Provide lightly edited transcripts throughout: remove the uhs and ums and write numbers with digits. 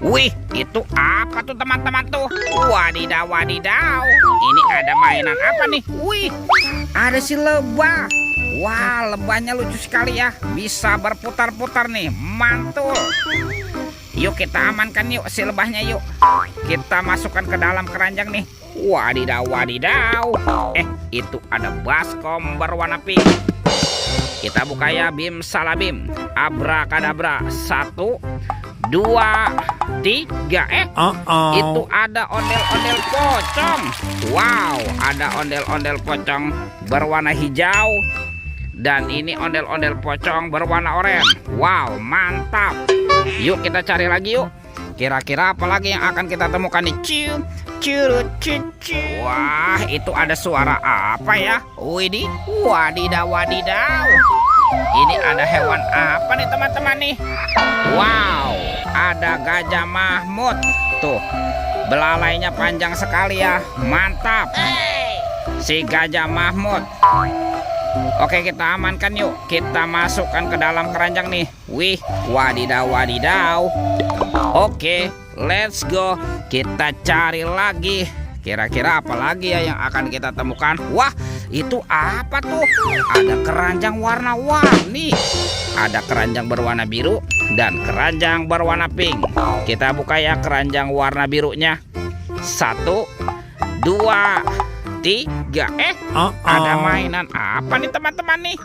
Wih, itu apa tuh teman-teman tuh? Wadidaw, wadidaw. Ini ada mainan apa nih? Wih, ada si lebah. Wah, lebahnya lucu sekali ya. Bisa berputar-putar nih, mantul. Yuk kita amankan yuk si lebahnya yuk. Kita masukkan ke dalam keranjang nih. Wadidaw, wadidaw. Itu ada baskom berwarna pink. Kita buka ya, bim salabim. Abrakadabra. 1, 2, 3. Itu ada ondel-ondel pocong. Wow, ada ondel-ondel pocong berwarna hijau. Dan ini ondel-ondel pocong berwarna oranye. Wow, mantap. Yuk kita cari lagi yuk. Kira-kira apa lagi yang akan kita temukan nih? Wah, itu ada suara apa ya? Widih, wadidaw, wadidaw. Ini ada hewan apa nih teman-teman nih? Wow, ada gajah Mahmud. Tuh, belalainya panjang sekali ya. Mantap. Si gajah Mahmud. Oke, kita amankan yuk. Kita masukkan ke dalam keranjang nih. Wih, wadidaw, wadidaw. Oke, let's go. Kita cari lagi. Kira-kira apa lagi ya yang akan kita temukan? Wah, itu apa tuh? Ada keranjang warna-warni. Ada keranjang berwarna biru dan keranjang berwarna pink. Kita buka ya keranjang warna birunya. 1, 2, 3. Ada mainan apa nih teman-teman nih?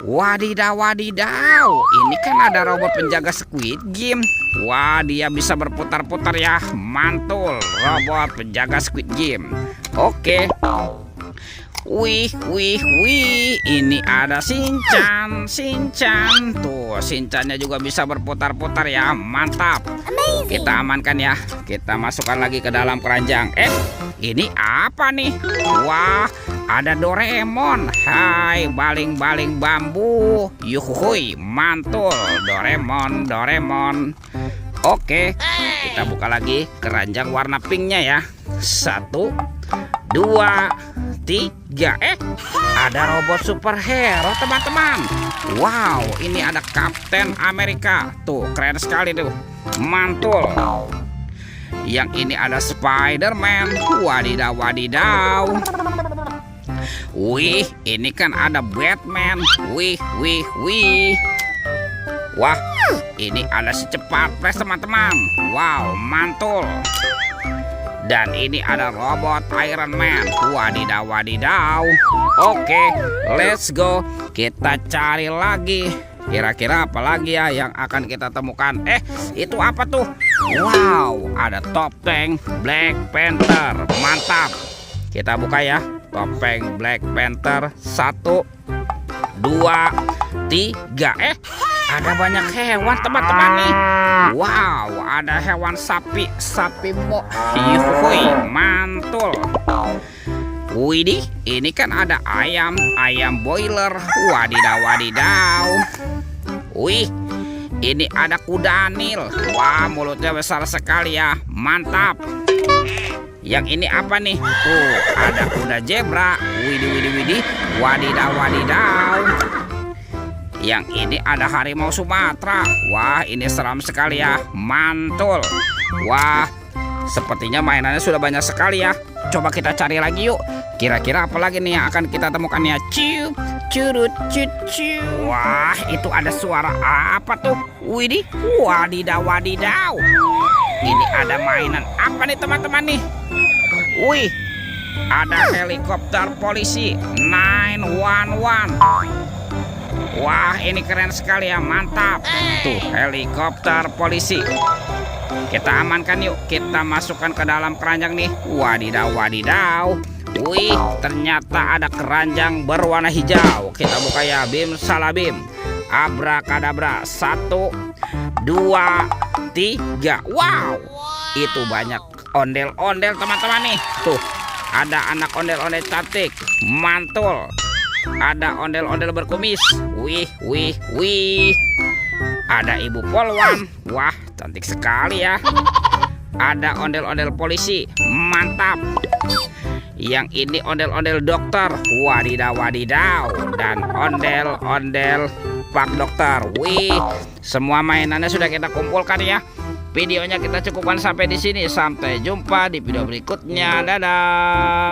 Wadidaw, wadidaw. Ini kan ada robot penjaga Squid Game. Wah, dia bisa berputar-putar ya. Mantul, robot penjaga Squid Game. Oke. Wih, wih, wih. Ini ada Shinchan, Shinchan. Tuh, Shinchannya juga bisa berputar-putar ya. Mantap. Kita amankan ya. Kita masukkan lagi ke dalam keranjang. Ini apa nih? Wah, ada Doraemon. Hai, baling-baling bambu. Yuhui, mantul. Doraemon, Doraemon. Oke, kita buka lagi keranjang warna pinknya ya. 1, 2, 3. Ada robot superhero teman-teman. Wow, ini ada Kapten Amerika. Tuh, keren sekali tuh. Mantul. Yang ini ada Spider-Man. Wadidaw, wadidaw. Wih, ini kan ada Batman. Wih, wih, wih. Wah, ini ada si cepat pres teman-teman. Wow, mantul. Dan ini ada robot Iron Man. Wadidaw, wadidaw. Oke, let's go. Kita cari lagi. Kira-kira apa lagi ya yang akan kita temukan? Itu apa tuh? Wow, ada topeng Black Panther. Mantap. Kita buka ya. Topeng Black Panther. 1, 2, 3. Ada banyak hewan teman-teman nih. Wow, ada hewan sapi, sapi mo. Yuhui, mantul. Widih, ini kan ada ayam, ayam boiler. Wadidaw, wadidaw. Wih, ini ada kuda Nil. Wah, mulutnya besar sekali ya. Mantap. Yang ini apa nih? Tuh, ada kuda zebra. Widih, widih, widih. Wadidaw, wadidaw. Yang ini ada harimau Sumatera. Wah, ini seram sekali ya. Mantul. Wah, sepertinya mainannya sudah banyak sekali ya. Coba kita cari lagi yuk. Kira-kira apa lagi nih yang akan kita temukan ya? Ciu, curut, cucu. Wah, itu ada suara apa tuh? Widih, wadidaw, wadidaw. Ini ada mainan apa nih teman-teman nih? Wih, ada helikopter polisi 911. Wah, ini keren sekali ya, mantap. Tuh, helikopter polisi. Kita amankan yuk. Kita masukkan ke dalam keranjang nih. Wadidaw, wadidaw. Wih, ternyata ada keranjang berwarna hijau. Kita buka ya, bim salabim. Abrakadabra. 1, 2, 3. Wow, itu banyak ondel-ondel teman-teman nih. Tuh, ada anak ondel-ondel cantik. Mantul. Ada ondel-ondel berkumis. Wih, wih, wih. Ada ibu polwan. Wah, cantik sekali ya. Ada ondel-ondel polisi. Mantap. Yang ini ondel-ondel dokter. Wadidaw, wadidaw. Dan ondel-ondel pak dokter. Wih, semua mainannya sudah kita kumpulkan ya. videonya kita cukupkan sampai di sini. Sampai jumpa di video berikutnya. Dadah.